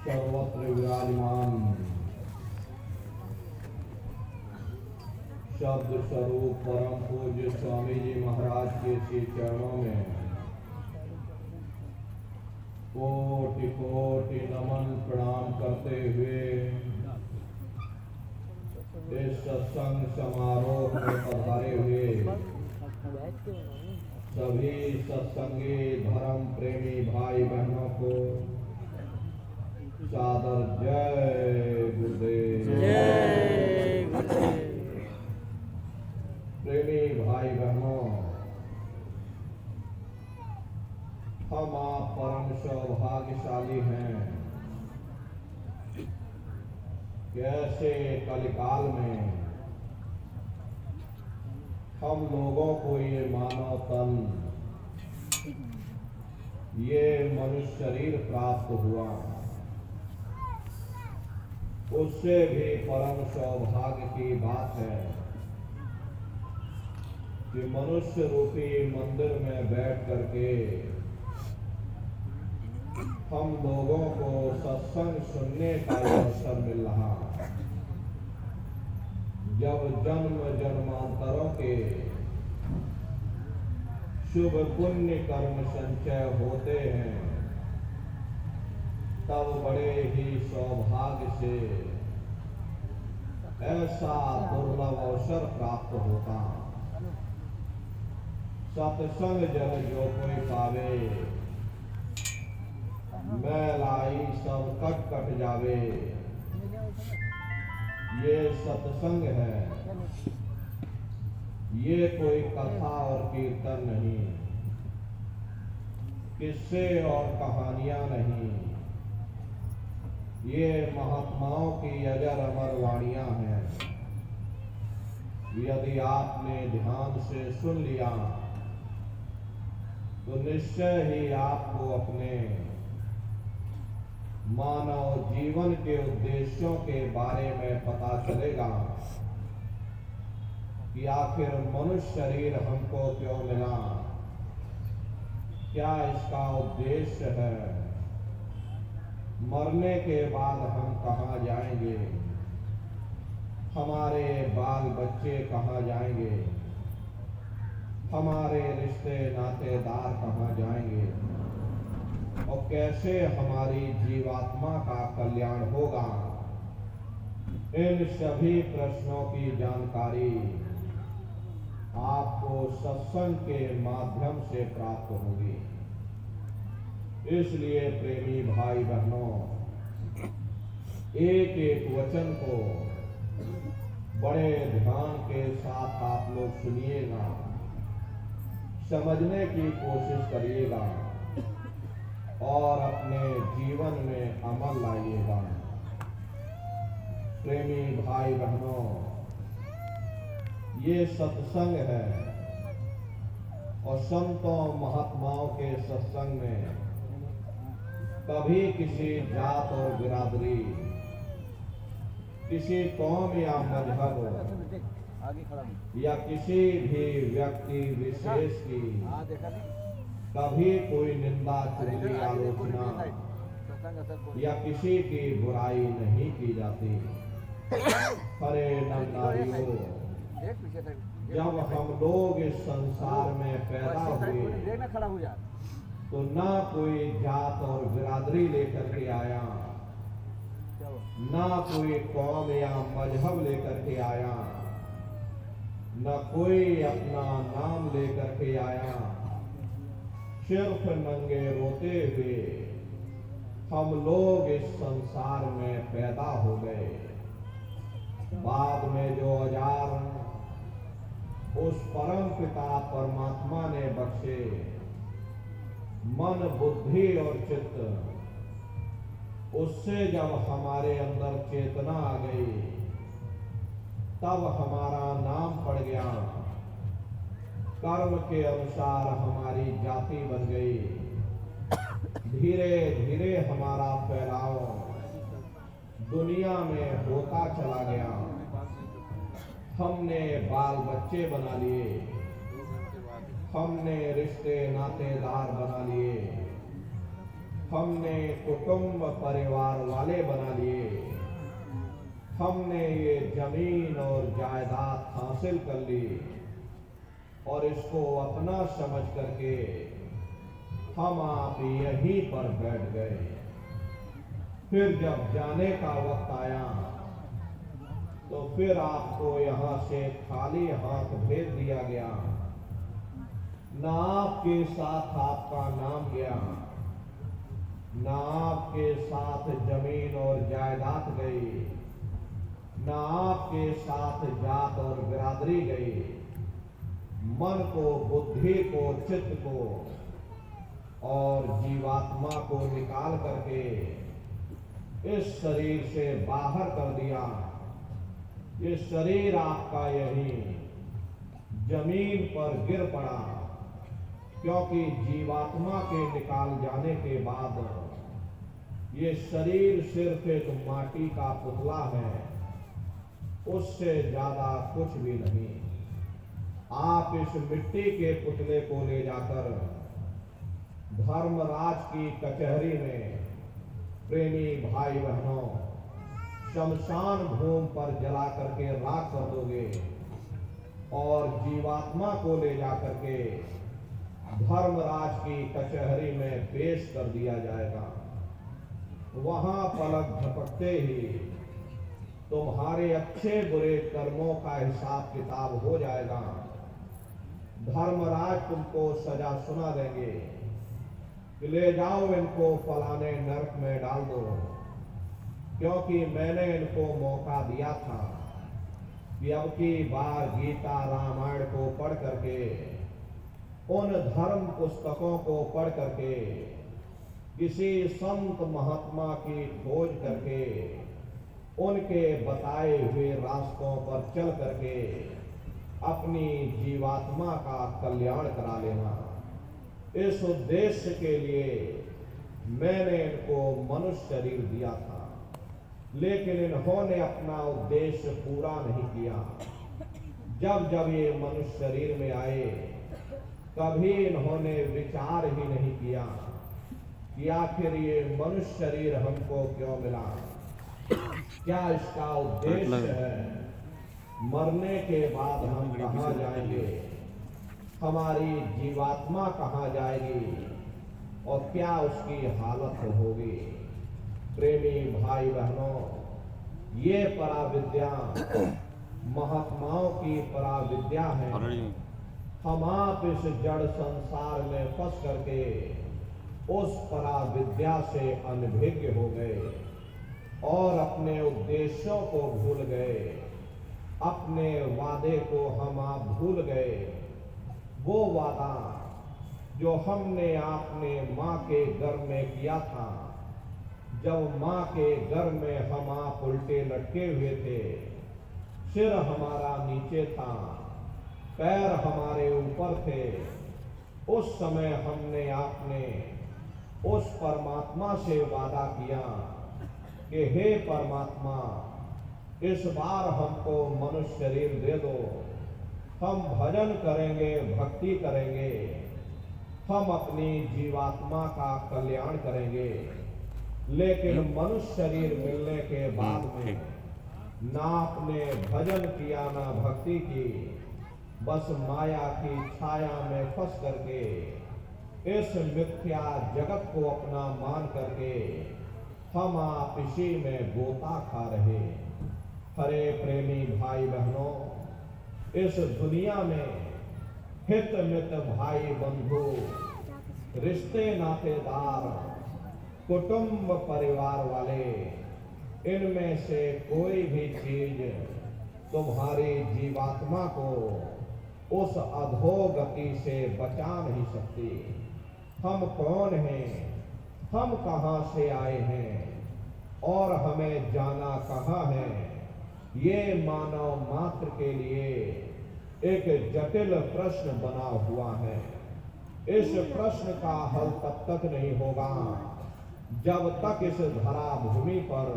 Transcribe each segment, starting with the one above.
सर्वत्र विराजमान शब्द स्वरूप परम पूज्य स्वामी जी महाराज के श्री चरणों में कोटि कोटि नमन प्रणाम करते हुए इस सत्संग समारोह में पधारे हुए सभी सत्संगी धर्म प्रेमी भाई बहनों को सादर जय गुरुदेव। जय गुरुदेव। प्रेमी भाई बहनों, हम आप परम सौभाग्यशाली हैं। कैसे कलिकाल में हम लोगों को ये मानव तन, ये मनुष्य शरीर प्राप्त हुआ, उससे भी परम सौभाग्य की बात है कि मनुष्य रूपी मंदिर में बैठ करके हम लोगों को सत्संग सुनने का अवसर मिल रहा। जब जन्म जन्मांतरों के शुभ पुण्य कर्म संचय होते हैं, तब बड़े ही सौभाग्य से ऐसा दुर्लभ अवसर प्राप्त होता। सत्संग जन जो कोई पावे, मैलाई सब कट कट जावे। ये सत्संग है, ये कोई कथा और कीर्तन नहीं, किस्से और कहानियां नहीं, ये महात्माओं की अजर अमर वाणियां हैं। यदि आपने ध्यान से सुन लिया तो निश्चय ही आपको अपने मानव जीवन के उद्देश्यों के बारे में पता चलेगा कि आखिर मनुष्य शरीर हमको क्यों मिला, क्या इसका उद्देश्य है, मरने के बाद हम कहाँ जाएंगे, हमारे बाल बच्चे कहाँ जाएंगे, हमारे रिश्ते नातेदार कहाँ जाएंगे और कैसे हमारी जीवात्मा का कल्याण होगा। इन सभी प्रश्नों की जानकारी आपको सत्संग के माध्यम से प्राप्त होगी। इसलिए प्रेमी भाई बहनों, एक एक वचन को बड़े ध्यान के साथ आप लोग सुनिएगा, समझने की कोशिश करिएगा और अपने जीवन में अमल लाइएगा। प्रेमी भाई बहनों, ये सत्संग है और संतों महात्माओं के सत्संग में कभी किसी जात और बिरादरी, किसी कौम या मजहब या किसी भी व्यक्ति विशेष की कभी कोई निंदा, चुगली, आलोचना या किसी की बुराई नहीं की जाती। अरे नारियों, जब हम लोग इस संसार में पैदा हुए तो ना कोई जात और बिरादरी लेकर के आया, ना कोई कौम या मजहब लेकर के आया, न कोई अपना नाम लेकर के आया। सिर्फ नंगे रोते हुए हम लोग इस संसार में पैदा हो गए। बाद में जो औजार उस परम पिता परमात्मा ने बख्शे, मन, बुद्धि और चित्त, उससे जब हमारे अंदर चेतना आ गई, तब हमारा नाम पड़ गया, कर्म के अनुसार हमारी जाति बन गई। धीरे धीरे हमारा फैलाव दुनिया में होता चला गया। हमने बाल बच्चे बना लिए, हमने रिश्ते नातेदार बना लिए, हमने कुटुंब परिवार वाले बना लिए, हमने ये जमीन और जायदाद हासिल कर ली और इसको अपना समझ करके हम आप यहीं पर बैठ गए। फिर जब जाने का वक्त आया तो फिर आपको यहां से खाली हाथ भेज दिया गया। ना आपके साथ आपका नाम गया, ना आपके साथ जमीन और जायदाद गई, ना आपके साथ जात और बिरादरी गई। मन को, बुद्धि को, चित्त को और जीवात्मा को निकाल करके इस शरीर से बाहर कर दिया। ये शरीर आपका यही जमीन पर गिर पड़ा, क्योंकि जीवात्मा के निकाल जाने के बाद ये शरीर सिर्फ एक माटी का पुतला है, उससे ज्यादा कुछ भी नहीं। आप इस मिट्टी के पुतले को ले जाकर धर्मराज की कचहरी में प्रेमी भाई बहनों शमशान भूमि पर जला करके राख कर दोगे और जीवात्मा को ले जाकर के धर्मराज की कचहरी में पेश कर दिया जाएगा। वहां पलक झपकते ही तुम्हारे अच्छे बुरे कर्मों का हिसाब किताब हो जाएगा। धर्मराज तुमको सजा सुना देंगे कि ले जाओ इनको फलाने नरक में डाल दो, क्योंकि मैंने इनको मौका दिया था कि अब की बार गीता रामायण को पढ़ करके, उन धर्म पुस्तकों को पढ़ करके, किसी संत महात्मा की खोज करके, उनके बताए हुए रास्तों पर चल करके अपनी जीवात्मा का कल्याण करा लेना। इस उद्देश्य के लिए मैंने इनको मनुष्य शरीर दिया था, लेकिन इन्होंने अपना उद्देश्य पूरा नहीं किया। जब जब ये मनुष्य शरीर में आए, कभी इन्होंने विचार ही नहीं किया कि आखिर ये मनुष्य शरीर हमको क्यों मिला, क्या इसका उद्देश्य है, मरने के बाद हम कहाँ जाएंगे, हमारी जीवात्मा कहाँ जाएगी और क्या उसकी हालत होगी। प्रेमी भाई बहनों, ये पराविद्या महात्माओं की पराविद्या है। हम आप इस जड़ संसार में फंस करके उस पराविद्या से अनभिज्ञ हो गए और अपने उद्देश्यों को भूल गए, अपने वादे को हम आप भूल गए। वो वादा जो हमने आपने माँ के गर्भ में किया था, जब माँ के गर्भ में हम आप उल्टे लटके हुए थे, सिर हमारा नीचे था, पैर हमारे ऊपर थे, उस समय हमने आपने उस परमात्मा से वादा किया कि हे परमात्मा, इस बार हमको मनुष्य शरीर दे दो, हम भजन करेंगे, भक्ति करेंगे, हम अपनी जीवात्मा का कल्याण करेंगे। लेकिन मनुष्य शरीर मिलने के बाद में ना आपने भजन किया, ना भक्ति की, बस माया की छाया में फंस करके इस मिथ्या जगत को अपना मान करके हम आप इसी में गोता खा रहे। हरे प्रेमी भाई बहनों, इस दुनिया में हित मित भाई बंधु, रिश्ते नातेदार, कुटुंब परिवार वाले, इनमें से कोई भी चीज तुम्हारी जीवात्मा को उस अधोगति से बचा नहीं सकती। हम कौन हैं, हम कहां से आए हैं और हमें जाना कहां है, ये मानव मात्र के लिए एक जटिल प्रश्न बना हुआ है। इस प्रश्न का हल तब तक नहीं होगा जब तक इस धरा भूमि पर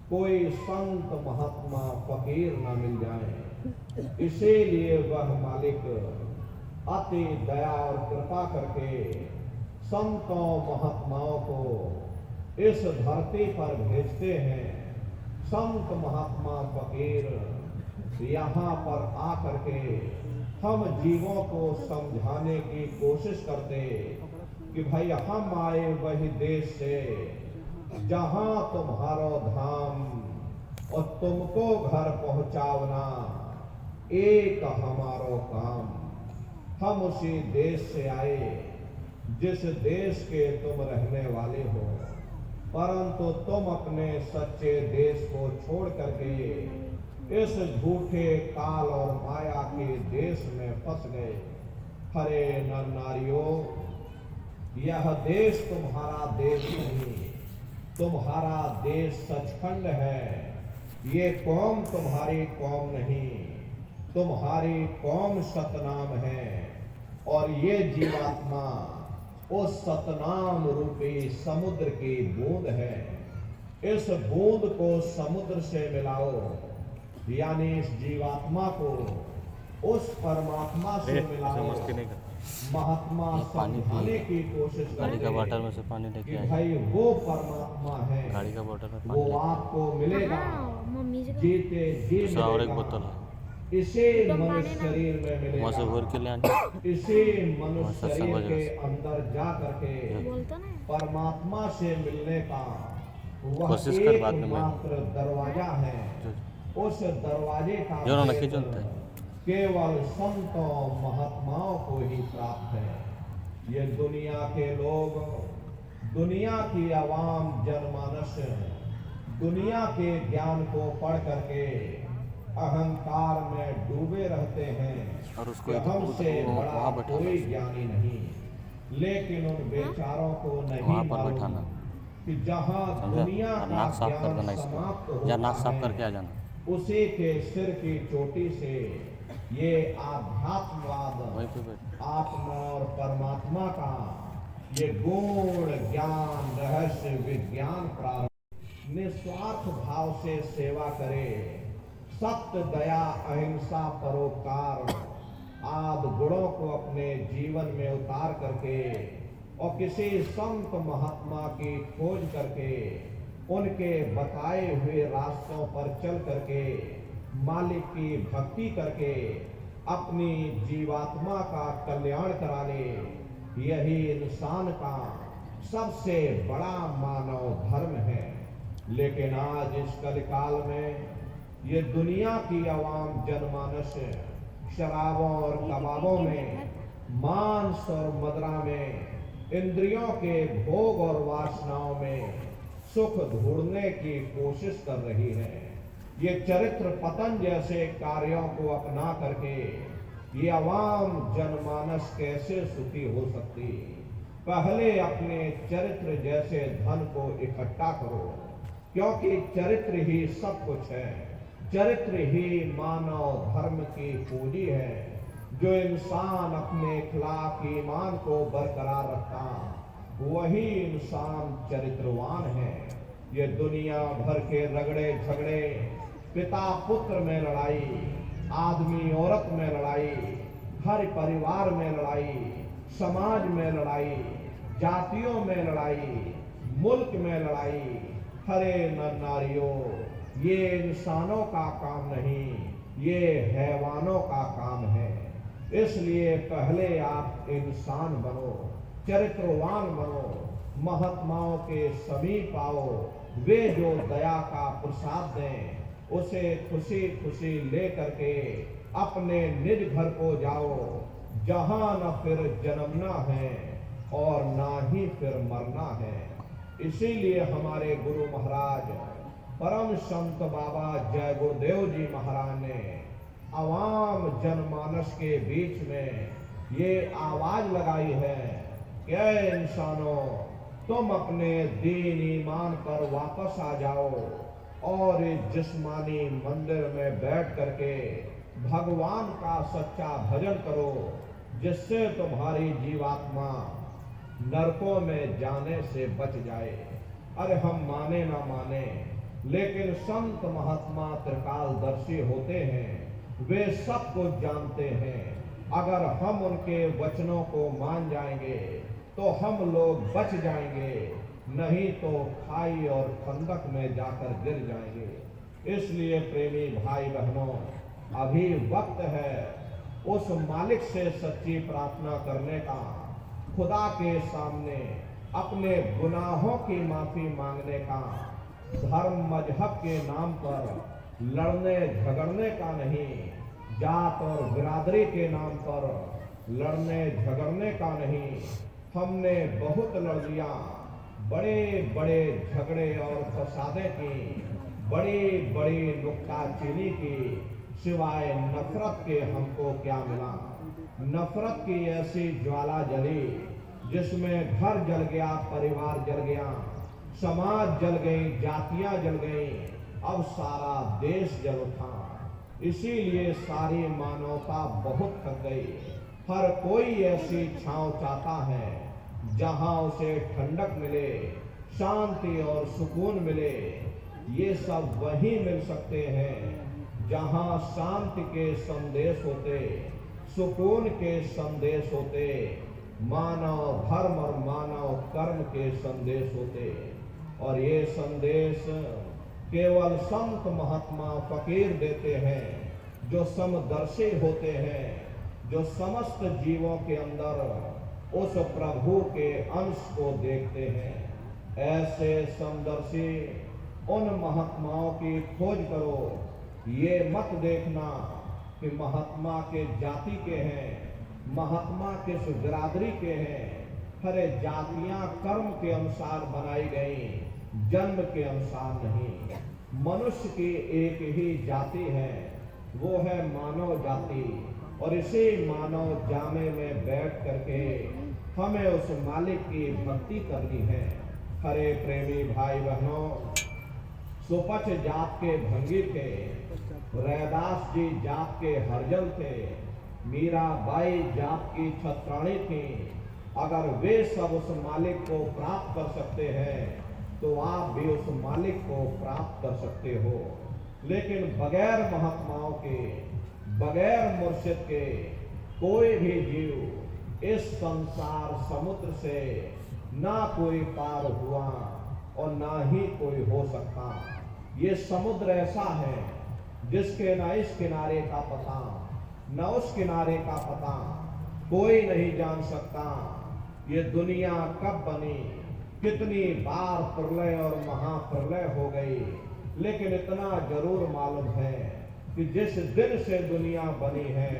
कोई संत महात्मा फकीर न मिल जाए। इसीलिए वह मालिक अति दया और कृपा करके संतों महात्माओं को इस धरती पर भेजते हैं। संत महात्मा फकीर यहाँ पर आकर के हम जीवों को समझाने की कोशिश करते कि भाई हम आए वही देश से जहां तुम्हारो धाम और तुमको घर पहुंचावना एक हमारो काम। हम उसी देश से आए जिस देश के तुम रहने वाले हो, परंतु तुम अपने सच्चे देश को छोड़ करके इस झूठे काल और माया के देश में फंस गए। हरे नर नारियों, यह देश तुम्हारा देश नहीं, तुम्हारा देश सचखंड है। ये कौम तुम्हारी कौम नहीं, तुम्हारी कौम सतनाम है। और ये जीवात्मा उस सतनाम रूपी समुद्र की बूंद है। इस बूंद को समुद्र से मिलाओ, यानी इस जीवात्मा को उस परमात्मा से मिलाओ। महात्मा समझाने की कोशिश गाड़ी का बॉटल में से पानी लेके आए। भाई वो परमात्मा है, गाड़ी का बॉटल में वो पानी आपको मिलेगा जीते जी और एक मिलेगा। बोतल है इसे मनुष्य शरीर में मिलेगा, वहाँ से भर के ले आने। इसे मनुष्य सत्संग शरीर वजह के से। अंदर जा करके परमात्मा से मिलने का वह कोशिश कर बाद में एकमात्र दरवाजा है। उस दरवाजे का जो ना भेद चुनते हैं। केवल संतों महात्माओं को ही प्राप्त है। ये दुनिया के लोग, दुनिया की आवाम जनमानस दुनिया के ज्ञान को पढ़ करके अहंकार में डूबे रहते हैं और उसको कि हमसे बड़ा वहाँ बैठाना। कोई ज्ञानी नहीं। लेकिन उन बेचारों को नहीं वहाँ पर मालूम बैठाना। कि जहाँ समझा? दुनिया और का नाक साफ कर ज्ञान देना समाप्त इसको, या नाक होता साफ है, करके आ जाना। उसी के सिर की चोटी से ये आध्यात्मवाद, वहीं पे बैठ। आत्मा और परमात्मा का ये गुण ज्ञान रहस्य विज्ञान प्रारंभ। निस्वार्थ भाव से सेवा करे, सत्य दया अहिंसा परोपकार आदि गुणों को अपने जीवन में उतार करके और किसी संत महात्मा की खोज करके उनके बताए हुए रास्तों पर चल करके मालिक की भक्ति करके अपनी जीवात्मा का कल्याण करा ले, यही इंसान का सबसे बड़ा मानव धर्म है। लेकिन आज इस कलिकाल में ये दुनिया की आवाम जनमानस शराबों और कबाबों में, मांस और मदिरा में, इंद्रियों के भोग और वासनाओं में सुख ढूंढने की कोशिश कर रही है। ये चरित्र पतन जैसे कार्यों को अपना करके ये आवाम जनमानस कैसे सुखी हो सकती? पहले अपने चरित्र जैसे धन को इकट्ठा करो, क्योंकि चरित्र ही सब कुछ है। चरित्र ही मानव धर्म की पूंजी है। जो इंसान अपने इखलाक ईमान को बरकरार रखता, वही इंसान चरित्रवान है। ये दुनिया भर के रगड़े झगड़े, पिता पुत्र में लड़ाई, आदमी औरत में लड़ाई, हर परिवार में लड़ाई, समाज में लड़ाई, जातियों में लड़ाई, मुल्क में लड़ाई, हरे नर नारियों, ये इंसानों का काम नहीं, ये हैवानों का काम है। इसलिए पहले आप इंसान बनो, चरित्रवान बनो, महात्माओं के समीप आओ। वे जो दया का प्रसाद दें, उसे खुशी खुशी ले करके अपने निज घर को जाओ, जहां न फिर जन्मना है और ना ही फिर मरना है। इसीलिए हमारे गुरु महाराज परम संत बाबा जय गुरुदेव जी महाराज ने आवाम जनमानस के बीच में ये आवाज लगाई है कि ऐ इंसानों, तुम अपने दीन ईमान पर वापस आ जाओ और इस जिस्मानी मंदिर में बैठ करके भगवान का सच्चा भजन करो, जिससे तुम्हारी जीवात्मा नरकों में जाने से बच जाए। अरे हम माने ना माने, लेकिन संत महात्मा त्रिकालदर्शी होते हैं, वे सब कुछ जानते हैं। अगर हम उनके वचनों को मान जाएंगे तो हम लोग बच जाएंगे, नहीं तो खाई और खंदक में जाकर गिर जाएंगे। इसलिए प्रेमी भाई बहनों, अभी वक्त है उस मालिक से सच्ची प्रार्थना करने का, खुदा के सामने अपने गुनाहों की माफी मांगने का, धर्म मजहब के नाम पर लड़ने झगड़ने का नहीं, जात और बिरादरी के नाम पर लड़ने झगड़ने का नहीं। हमने बहुत लड़ लिया, बड़े बड़े झगड़े और फसादे की, बड़ी बड़ी नुक्ताचीनी की, सिवाय नफरत के हमको क्या मिला। नफरत की ऐसी ज्वाला जली जिसमें घर जल गया, परिवार जल गया, समाज जल गई, जातियां जल गई, अब सारा देश जल उठा। इसीलिए सारी मानवता बहुत थक गई। हर कोई ऐसी छांव चाहता है जहां उसे ठंडक मिले, शांति और सुकून मिले। ये सब वही मिल सकते हैं जहां शांति के संदेश होते, सुकून के संदेश होते, मानव धर्म और मानव कर्म के संदेश होते। और ये संदेश केवल संत महात्मा फकीर देते हैं, जो समदर्शी होते हैं, जो समस्त जीवों के अंदर उस प्रभु के अंश को देखते हैं। ऐसे समदर्शी उन महात्माओं की खोज करो। ये मत देखना कि महात्मा के जाति के हैं, महात्मा किस बिरादरी के हैं। हरे जातियां कर्म के अनुसार बनाई गई, जन्म के अनुसार नहीं। मनुष्य की एक ही जाति है, वो है मानव जाति। और इसी मानव जामे में बैठ करके हमें उस मालिक की भक्ति करनी है। हरे प्रेमी भाई बहनों, सुपच जात के भंगी थे, रैदास जी जात के हरजल थे, मीराबाई जात की छत्राणी थी। अगर वे सब उस मालिक को प्राप्त कर सकते हैं तो आप भी उस मालिक को प्राप्त कर सकते हो। लेकिन बगैर महात्माओं के, बगैर मुर्शिद के कोई भी जीव इस संसार समुद्र से ना कोई पार हुआ और ना ही कोई हो सकता। ये समुद्र ऐसा है जिसके ना इस किनारे का पता, न उस किनारे का पता कोई नहीं जान सकता। ये दुनिया कब बनी, कितनी बार प्रलय और महाप्रलय हो गई, लेकिन इतना जरूर मालूम है कि जिस दिन से दुनिया बनी है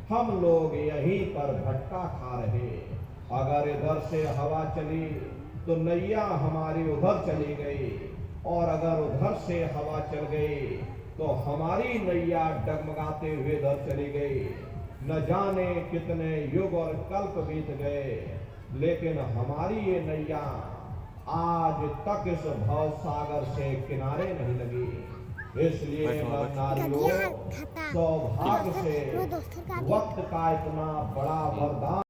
हम लोग यहीं पर भटका खा रहे। अगर इधर से हवा चली तो नैया हमारी उधर चली गई, और अगर उधर से हवा चल गई तो हमारी नैया डगमगाते हुए इधर चली गई। न जाने कितने युग और कल्प बीत गए, लेकिन हमारी ये नैया आज तक इस भव सागर से किनारे नहीं लगी। इसलिए नारियों, सौभाग्य से वक्त का इतना बड़ा वरदान